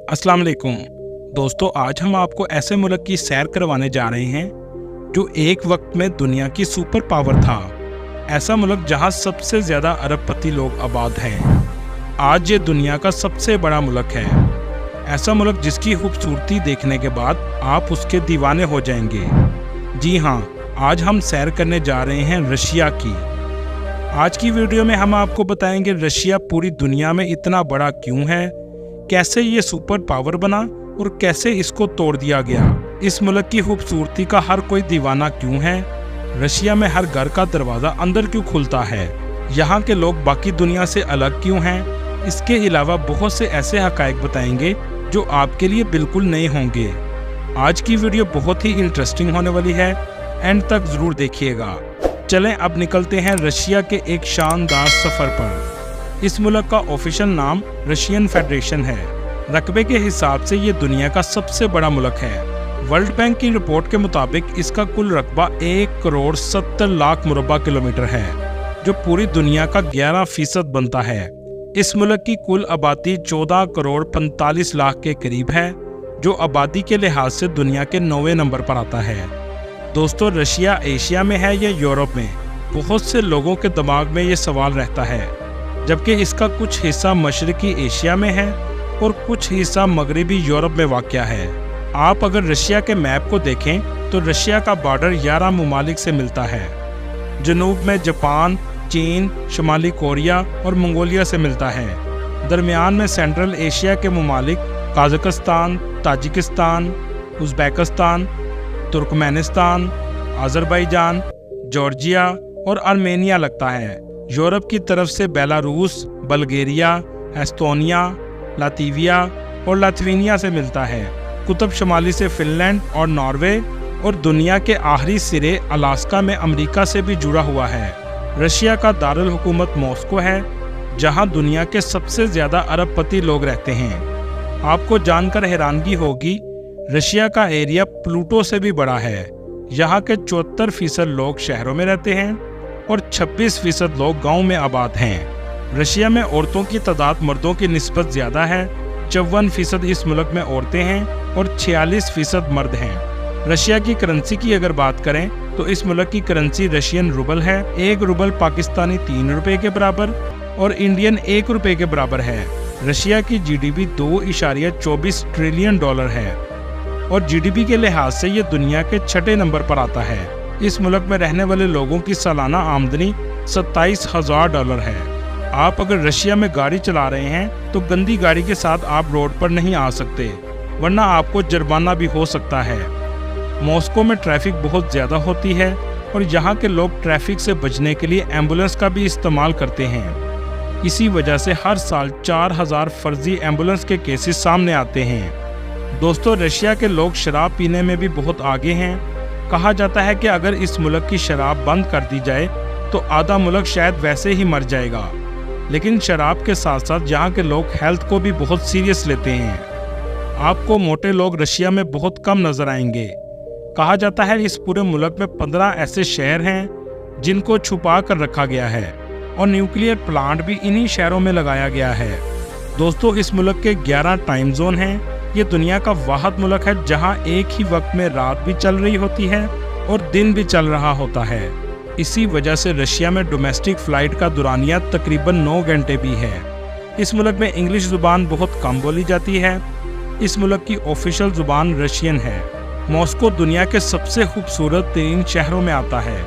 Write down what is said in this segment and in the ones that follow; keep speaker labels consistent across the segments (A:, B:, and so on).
A: अस्सलाम वालेकुम दोस्तों, आज हम आपको ऐसे मुल्क की सैर करवाने जा रहे हैं जो एक वक्त में दुनिया की सुपर पावर था। ऐसा मुल्क जहां सबसे ज़्यादा अरबपति लोग आबाद हैं। आज ये दुनिया का सबसे बड़ा मुल्क है। ऐसा मुल्क जिसकी खूबसूरती देखने के बाद आप उसके दीवाने हो जाएंगे। जी हाँ, आज हम सैर करने जा रहे हैं रशिया की। आज की वीडियो में हम आपको बताएंगे रशिया पूरी दुनिया में इतना बड़ा क्यों है, कैसे ये सुपर पावर बना और कैसे इसको तोड़ दिया गया। इस मुल्क की खूबसूरती का हर कोई दीवाना क्यों है। रशिया में हर घर का दरवाज़ा अंदर क्यों खुलता है। यहाँ के लोग बाकी दुनिया से अलग क्यों हैं। इसके अलावा बहुत से ऐसे हक़ाइक़ बताएंगे जो आपके लिए बिल्कुल नए होंगे। आज की वीडियो बहुत ही इंटरेस्टिंग होने वाली है, एंड तक ज़रूर देखिएगा। चलें अब निकलते हैं रशिया के एक शानदार सफ़र पर। इस मुल्क का ऑफिशियल नाम रशियन फेडरेशन है। रकबे के हिसाब से ये दुनिया का सबसे बड़ा मुल्क है। वर्ल्ड बैंक की रिपोर्ट के मुताबिक इसका कुल रकबा 1,70,00,000 मुरब्बा किलोमीटर है, जो पूरी दुनिया का 11% बनता है। इस मुल्क की कुल आबादी 14,45,00,000 के करीब है, जो आबादी के लिहाज से दुनिया के 9वें नंबर पर आता है। दोस्तों, रशिया एशिया में है या यूरोप में? बहुत से लोगों के दिमाग में ये सवाल रहता है, जबकि इसका कुछ हिस्सा मशरकी एशिया में है और कुछ हिस्सा मगरबी यूरोप में वाक़या है। आप अगर रशिया के मैप को देखें तो रशिया का बॉर्डर 11 ममालिक से मिलता है। जनूब में जापान, चीन, शुमाली कोरिया और मंगोलिया से मिलता है। दरमियान में सेंट्रल एशिया के ममालिक Kazakhstan, Tajikistan, Uzbekistan, Turkmenistan, Azerbaijan, Georgia और आर्मेनिया लगता है। यूरोप की तरफ से बेलारूस, बल्गेरिया, एस्टोनिया, लातविया और लात्विनिया से मिलता है। कुतुब शुमाली से फिनलैंड और नॉर्वे, और दुनिया के आखिरी सिरे अलास्का में अमेरिका से भी जुड़ा हुआ है। रशिया का दारुल हुकूमत मॉस्को है, जहां दुनिया के सबसे ज़्यादा अरबपति लोग रहते हैं। आपको जानकर हैरानगी होगी, रशिया का एरिया प्लूटो से भी बड़ा है। यहाँ के 74% लोग शहरों में रहते हैं और 26% लोग गांव में आबाद हैं। रशिया में औरतों की तादाद मर्दों की निस्बत ज़्यादा है। 54% इस मुल्क में औरतें हैं और 46% मर्द हैं। रशिया की करेंसी की अगर बात करें तो इस मुल्क की करेंसी रशियन रूबल है। 1 रूबल पाकिस्तानी 3 रुपये के बराबर और इंडियन 1 रुपये के बराबर है। रशिया की GDP $2.24 ट्रिलियन है और GDP के लिहाज से ये दुनिया के 6ठे नंबर पर आता है। इस मुल्क में रहने वाले लोगों की सालाना आमदनी $27,000 है। आप अगर रशिया में गाड़ी चला रहे हैं तो गंदी गाड़ी के साथ आप रोड पर नहीं आ सकते, वरना आपको जुर्माना भी हो सकता है। मॉस्को में ट्रैफिक बहुत ज़्यादा होती है और यहाँ के लोग ट्रैफिक से बचने के लिए एम्बुलेंस का भी इस्तेमाल करते हैं। इसी वजह से हर साल 4,000 फर्जी एम्बुलेंस के केसेस सामने आते हैं। दोस्तों, रशिया के लोग शराब पीने में भी बहुत आगे हैं। कहा जाता है कि अगर इस मुल्क की शराब बंद कर दी जाए तो आधा मुल्क शायद वैसे ही मर जाएगा। लेकिन शराब के साथ साथ यहाँ के लोग हेल्थ को भी बहुत सीरियस लेते हैं। आपको मोटे लोग रशिया में बहुत कम नज़र आएंगे। कहा जाता है इस पूरे मुल्क में 15 ऐसे शहर हैं जिनको छुपा कर रखा गया है और न्यूक्लियर प्लांट भी इन्हीं शहरों में लगाया गया है। दोस्तों, इस मुल्क के 11 टाइम जोन हैं। ये दुनिया का वाहिद मुल्क है जहां एक ही वक्त में रात भी चल रही होती है और दिन भी चल रहा होता है। इसी वजह से रशिया में डोमेस्टिक फ़्लाइट का दुरानिया तकरीबन 9 घंटे भी है। इस मुल्क में इंग्लिश ज़ुबान बहुत कम बोली जाती है। इस मुल्क की ऑफिशियल ज़ुबान रशियन है। मॉस्को दुनिया के सबसे खूबसूरत तरीन शहरों में आता है।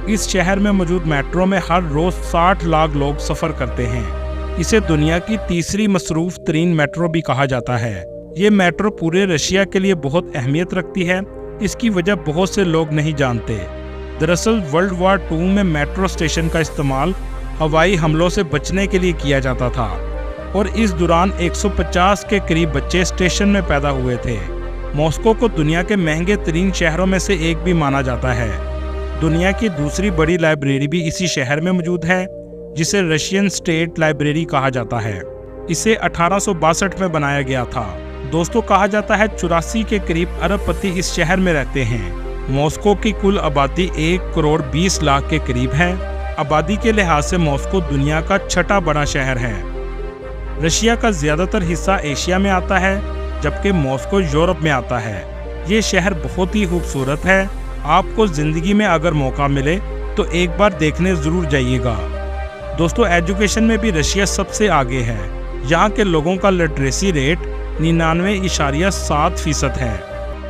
A: इस शहर में मौजूद मेट्रो में हर रोज़ 60 लाख लोग सफ़र करते हैं। इसे दुनिया की तीसरी मसरूफ़ तरीन मेट्रो भी कहा जाता है। ये मेट्रो पूरे रशिया के लिए बहुत अहमियत रखती है। इसकी वजह बहुत से लोग नहीं जानते। दरअसल वर्ल्ड वार 2 में मेट्रो स्टेशन का इस्तेमाल हवाई हमलों से बचने के लिए किया जाता था और इस दौरान 150 के करीब बच्चे स्टेशन में पैदा हुए थे। मॉस्को को दुनिया के महंगे तरीन शहरों में से एक भी माना जाता है। दुनिया की दूसरी बड़ी लाइब्रेरी भी इसी शहर में मौजूद है, जिसे रशियन स्टेट लाइब्रेरी कहा जाता है। इसे 1862 में बनाया गया था। दोस्तों, कहा जाता है 84 के करीब अरबपति इस शहर में रहते हैं। मॉस्को की कुल आबादी 1,20,00,000 के करीब है। आबादी के लिहाज से मॉस्को दुनिया का 6ठा बड़ा शहर है। रशिया का ज़्यादातर हिस्सा एशिया में आता है, जबकि मॉस्को यूरोप में आता है। ये शहर बहुत ही खूबसूरत है। आपको ज़िंदगी में अगर मौका मिले तो एक बार देखने ज़रूर जाइएगा। दोस्तों, एजुकेशन में भी रशिया सबसे आगे है। यहाँ के लोगों का लिटरेसी रेट 99.7% है।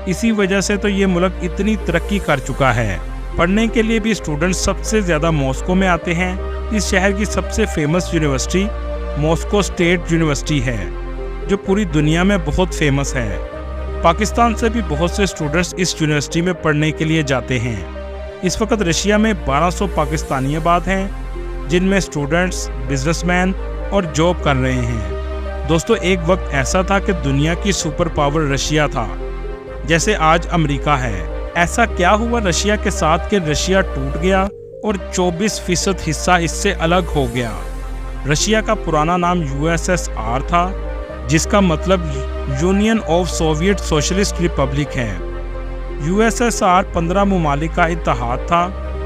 A: इसी वजह से तो ये मुल्क इतनी तरक्की कर चुका है। पढ़ने के लिए भी स्टूडेंट सबसे ज़्यादा मॉस्को में आते हैं। इस शहर की सबसे famous university Moscow state university है, जो पूरी दुनिया में बहुत फेमस है। पाकिस्तान से भी बहुत से स्टूडेंट्स इस यूनिवर्सिटी में पढ़ने के लिए जाते हैं। इस वक्त रशिया में 1200 पाकिस्तानी आबाद हैं, जिनमें स्टूडेंट्स, बिजनेसमैन और जॉब कर रहे हैं। दोस्तों, एक वक्त ऐसा था कि दुनिया की सुपर पावर रशिया था, जैसे आज अमेरिका है। ऐसा क्या हुआ रशिया के साथ कि रशिया टूट गया और 24% हिस्सा इससे अलग हो गया। रशिया का पुराना नाम USSR था, जिसका मतलब union of Soviet socialist Republic है। USSR 15 ममालिक का इत्तेहाद था।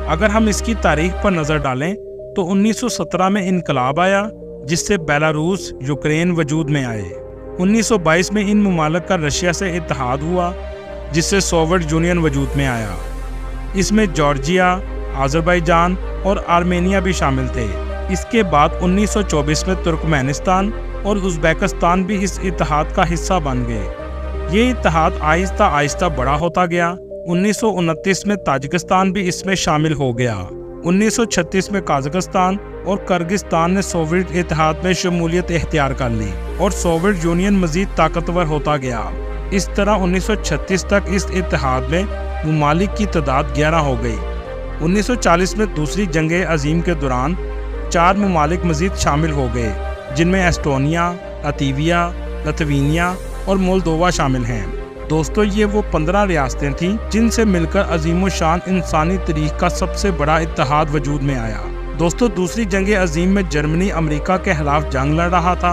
A: अगर हम इसकी तारीख पर नज़र डालें तो 1917 में इनकलाब आया, जिससे बेलारूस, यूक्रेन वजूद में आए। 1922 में इन ममालिक का रशिया से इत्तेहाद हुआ, जिससे सोवियत यूनियन वजूद में आया। इसमें जॉर्जिया, अज़रबैजान और आर्मेनिया भी शामिल थे। इसके बाद 1924 में तुर्कमेनिस्तान और उज़्बेकिस्तान भी इस इत्तेहाद का हिस्सा बन गए। ये इत्तेहाद आहिस्ता आहिस्ता बड़ा होता गया। 1929 में ताजिकिस्तान भी इसमें शामिल हो गया। 1936 में कजाकिस्तान और किर्गिस्तान ने सोवियत इत्तेहाद में शमूलियत इख्तियार कर ली और सोवियत यूनियन मज़ीद ताकतवर होता गया। इस तरह 1936 तक इस इत्तेहाद में ममालिक की तादाद 11 हो गई। 1940 में दूसरी जंग अजीम के दौरान 4 ममालिक मज़ीद शामिल हो गए, जिनमें एस्टोनिया, लातविया, लिथुआनिया और मोल्दोवा शामिल हैं। दोस्तों, ये वो 15 रियासतें थीं जिनसे मिलकर अजीम शान इंसानी तारीख का सबसे बड़ा इत्तेहाद वजूद में आया। दोस्तों, दूसरी जंग अजीम में जर्मनी अमेरिका के खिलाफ जंग लड़ रहा था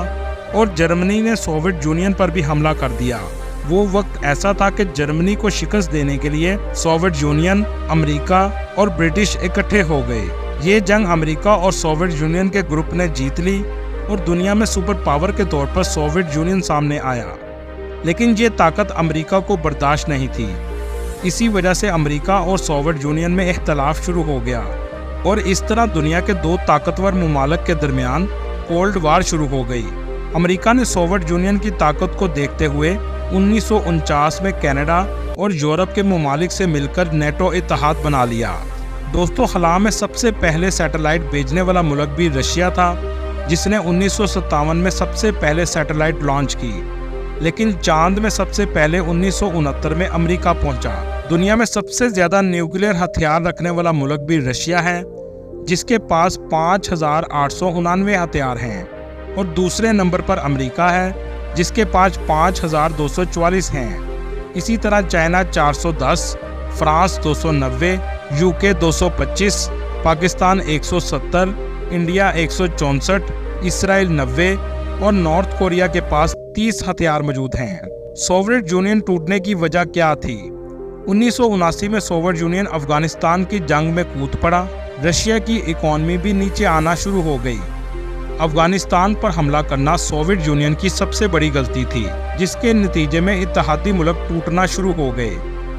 A: और जर्मनी ने सोवियत यूनियन पर भी हमला कर दिया। वो वक्त ऐसा था कि जर्मनी को शिकस्त देने के लिए सोवियत यूनियन, अमेरिका और ब्रिटिश इकट्ठे हो गए। ये जंग अमेरिका और सोवियत यूनियन के ग्रुप ने जीत ली और दुनिया में सुपर पावर के तौर पर सोवियत यूनियन सामने आया। लेकिन ये ताकत अमेरिका को बर्दाश्त नहीं थी। इसी वजह से अमेरिका और सोवियत यूनियन में इख्तलाफ शुरू हो गया और इस तरह दुनिया के 2 ताकतवर ममालिक के दरमियान कोल्ड वार शुरू हो गई। अमेरिका ने सोवियत यूनियन की ताकत को देखते हुए 1949 में कनाडा और यूरोप के ममालिक से मिलकर नेटो इत्तेहाद बना लिया। दोस्तों, खला में सबसे पहले सैटेलाइट भेजने वाला मुल्क भी रशिया था, जिसने 1957 में सबसे पहले सैटेलाइट लॉन्च की। लेकिन चांद में सबसे पहले 1969 में अमेरिका पहुंचा। दुनिया में सबसे ज़्यादा न्यूक्लियर हथियार रखने वाला मुल्क भी रशिया है, जिसके पास 5899 हथियार हैं, और दूसरे नंबर पर अमेरिका है, जिसके पास 5244 हैं। इसी तरह China 410, France 290, UK 225, Pakistan 170, India 164, Israel 90 और नॉर्थ कोरिया के पास 30 हथियार मौजूद हैं। सोवियत यूनियन टूटने की वजह क्या थी? 1979 में सोवियत यूनियन अफगानिस्तान की जंग में कूद पड़ा। रशिया की इकॉनमी भी नीचे आना शुरू हो गई। अफगानिस्तान पर हमला करना सोवियत यूनियन की सबसे बड़ी गलती थी, जिसके नतीजे में इत्तेहादी मुल्क टूटना शुरू हो गए।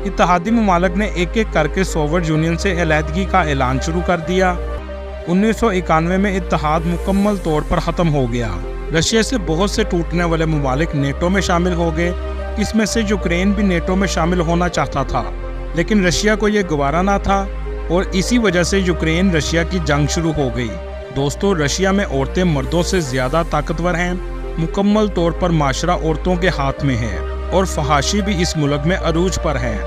A: इत्तेहादी ममालिक ने एक एक करके सोवियत यूनियन से अलहदगी का ऐलान शुरू कर दिया। 1991 में इत्तेहाद मुकम्मल तौर पर ख़त्म हो गया। रशिया से बहुत से टूटने वाले ममालिक नेटो में शामिल हो गए। इसमें से यूक्रेन भी नेटो में शामिल होना चाहता था, लेकिन रशिया को ये गवारा ना था और इसी वजह से यूक्रेन रशिया की जंग शुरू हो गई। दोस्तों, रशिया में औरतें मर्दों से ज़्यादा ताकतवर हैं। मुकम्मल तौर पर माशरा औरतों के हाथ में है और फहाशी भी इस मुल्क में अरूज पर है।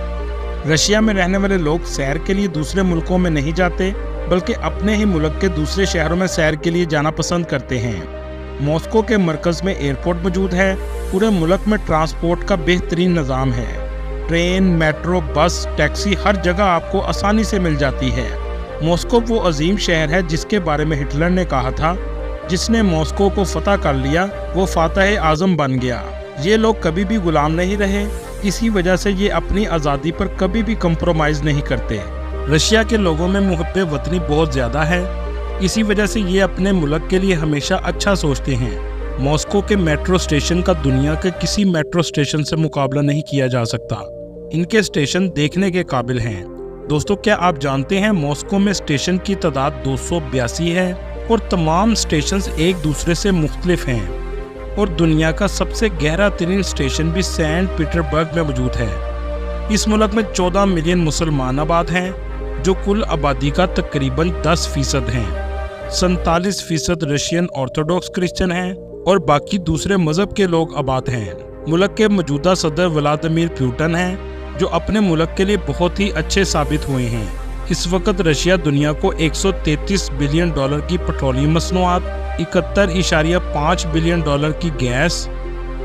A: रशिया में रहने वाले लोग सैर के लिए दूसरे मुल्कों में नहीं जाते, बल्कि अपने ही मुल्क के दूसरे शहरों में सैर के लिए जाना पसंद करते हैं। मॉस्को के मरकज़ में एयरपोर्ट मौजूद है। पूरे मुल्क में ट्रांसपोर्ट का बेहतरीन निज़ाम है। ट्रेन, मेट्रो, बस, टैक्सी हर जगह आपको आसानी से मिल जाती है। मॉस्को वो अजीम शहर है जिसके बारे में हिटलर ने कहा था, जिसने मॉस्को को फतह कर लिया वो फातह आज़म बन गया। ये लोग कभी भी गुलाम नहीं रहे, इसी वजह से ये अपनी आज़ादी पर कभी भी कंप्रोमाइज़ नहीं करते। रशिया के लोगों में मुहब्बे वतनी बहुत ज़्यादा है, इसी वजह से ये अपने मुल्क के लिए हमेशा अच्छा सोचते हैं। मॉस्को के मेट्रो स्टेशन का दुनिया के किसी मेट्रो स्टेशन से मुकाबला नहीं किया जा सकता। इनके स्टेशन देखने के काबिल हैं। दोस्तों, क्या आप जानते हैं मॉस्को में स्टेशन की तादाद 282 है और तमाम स्टेशंस एक दूसरे से मुख्तलिफ हैं। और दुनिया का सबसे गहरा तरीन स्टेशन भी सेंट पीटर्सबर्ग में मौजूद है। इस मुल्क में 14 मिलियन मुसलमान आबाद हैं, जो कुल आबादी का तकरीबन 10% हैं। 47% रशियन ऑर्थोडॉक्स क्रिश्चियन हैं और बाकी दूसरे मजहब के लोग आबाद हैं। मुल्क के मौजूदा सदर व्लादिमीर पुतिन हैं, जो अपने मुल्क के लिए बहुत ही अच्छे साबित हुए हैं। इस वक्त रशिया दुनिया को 133 बिलियन डॉलर की पेट्रोलियम मसनूआत, 71.5 बिलियन डॉलर की गैस,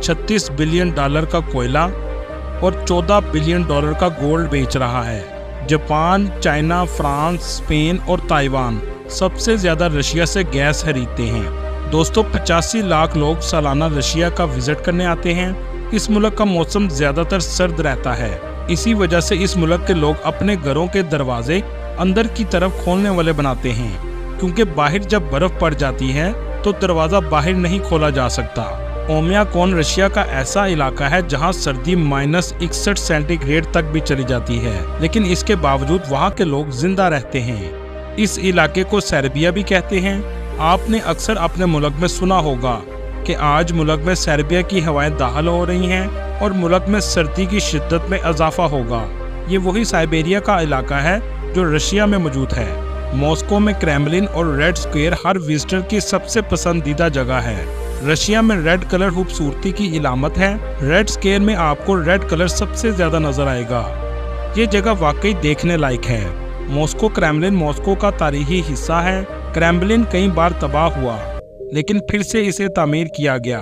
A: 36 बिलियन डॉलर का कोयला और 14 बिलियन डॉलर का गोल्ड बेच रहा है। जापान, चाइना, फ्रांस, स्पेन और ताइवान सबसे ज्यादा रशिया से गैस खरीदते हैं। दोस्तों, 85 लाख लोग सालाना रशिया का विजिट करने आते हैं। इस मुल्क का मौसम ज्यादातर सर्द रहता है। इसी वजह से इस मुल्क के लोग अपने घरों के दरवाजे अंदर की तरफ खोलने वाले बनाते हैं, क्योंकि बाहर जब बर्फ पड़ जाती है तो दरवाजा बाहर नहीं खोला जा सकता। ओमियाकोन रशिया का ऐसा इलाका है जहां सर्दी -61 सेंटीग्रेड तक भी चली जाती है, लेकिन इसके बावजूद वहां के लोग जिंदा रहते हैं। इस इलाके को सर्बिया भी कहते हैं। आपने अक्सर अपने मुल्क में सुना होगा कि आज मुल्क में सर्बिया की हवाएं दाखिल हो रही हैं और मुल्क में सर्दी की शिद्दत में इजाफा होगा। ये वही साइबेरिया का इलाका है जो रशिया में मौजूद है। मॉस्को में क्रेमलिन और रेड स्क्वायर हर विजिटर की सबसे पसंदीदा जगह है। रशिया में रेड कलर खूबसूरती की इलामत है। रेड स्क्वायर में आपको रेड कलर सबसे ज्यादा नजर आएगा। ये जगह वाकई देखने लायक है। मॉस्को क्रेमलिन मॉस्को का तारीखी हिस्सा है। क्रेमलिन कई बार तबाह हुआ, लेकिन फिर से इसे तामीर किया गया।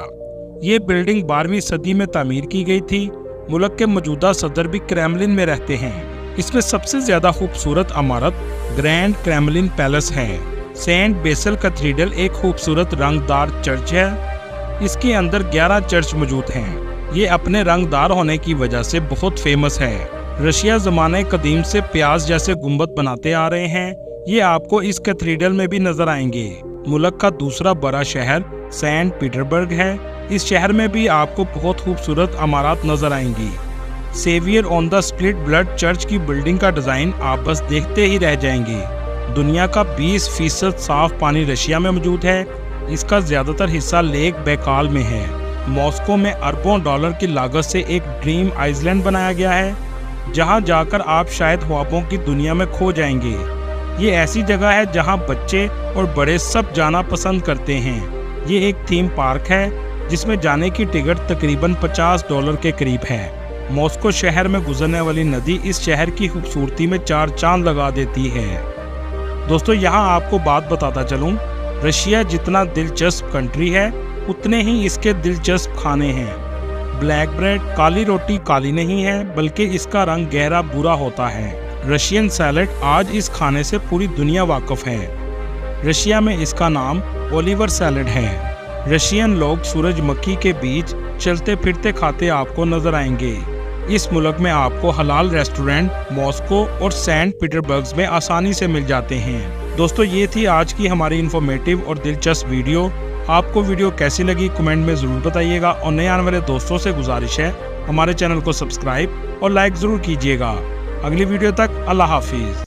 A: ये बिल्डिंग 12वीं सदी में तामीर की गई थी। मुल्क के मौजूदा सदर भी क्रेमलिन में रहते हैं। इसमें सबसे ज्यादा खूबसूरत इमारत ग्रैंड क्रेमलिन पैलेस है। सेंट बेसिल कैथेड्रल एक खूबसूरत रंगदार चर्च है। इसके अंदर 11 चर्च मौजूद हैं। ये अपने रंगदार होने की वजह से बहुत फेमस है। रशिया ज़माने कदीम से प्याज जैसे गुंबद बनाते आ रहे हैं। ये आपको इस कैथेड्रल में भी नजर आएंगे। मुल्क का दूसरा बड़ा शहर सेंट पीटर्सबर्ग है। इस शहर में भी आपको बहुत खूबसूरत इमारत नजर आएंगी। Saviour on the Split Blood Church की बिल्डिंग का डिजाइन आप बस देखते ही रह जाएंगे। दुनिया का 20% साफ पानी रशिया में मौजूद है। इसका ज्यादातर हिस्सा लेक बैकाल में है। मॉस्को में अरबों डॉलर की लागत से एक ड्रीम आइलैंड बनाया गया है, जहां जाकर आप शायद ख्वाबों की दुनिया में खो जाएंगे। ये ऐसी जगह है जहां बच्चे और बड़े सब जाना पसंद करते हैं। ये एक थीम पार्क है जिसमें जाने की टिकट तकरीबन $50 के करीब है। मॉस्को शहर में गुजरने वाली नदी इस शहर की खूबसूरती में 4 चांद लगा देती है। दोस्तों, यहाँ आपको बात बताता चलूँ, रशिया जितना दिलचस्प कंट्री है उतने ही इसके दिलचस्प खाने हैं। ब्लैक ब्रेड, काली रोटी काली नहीं है, बल्कि इसका रंग गहरा भूरा होता है। रशियन सैलेड, आज इस खाने से पूरी दुनिया वाकिफ है। रशिया में इसका नाम ओलिवर सैलेड है। रशियन लोग सूरजमुखी के बीज चलते फिरते खाते आपको नजर आएंगे। इस मुल्क में आपको हलाल रेस्टोरेंट मॉस्को और सेंट पीटर्सबर्ग में आसानी से मिल जाते हैं। दोस्तों, ये थी आज की हमारी इन्फॉर्मेटिव और दिलचस्प वीडियो। आपको वीडियो कैसी लगी कमेंट में ज़रूर बताइएगा और नए आने वाले दोस्तों से गुजारिश है हमारे चैनल को सब्सक्राइब और लाइक ज़रूर कीजिएगा। अगली वीडियो तक अल्लाह हाफिज़।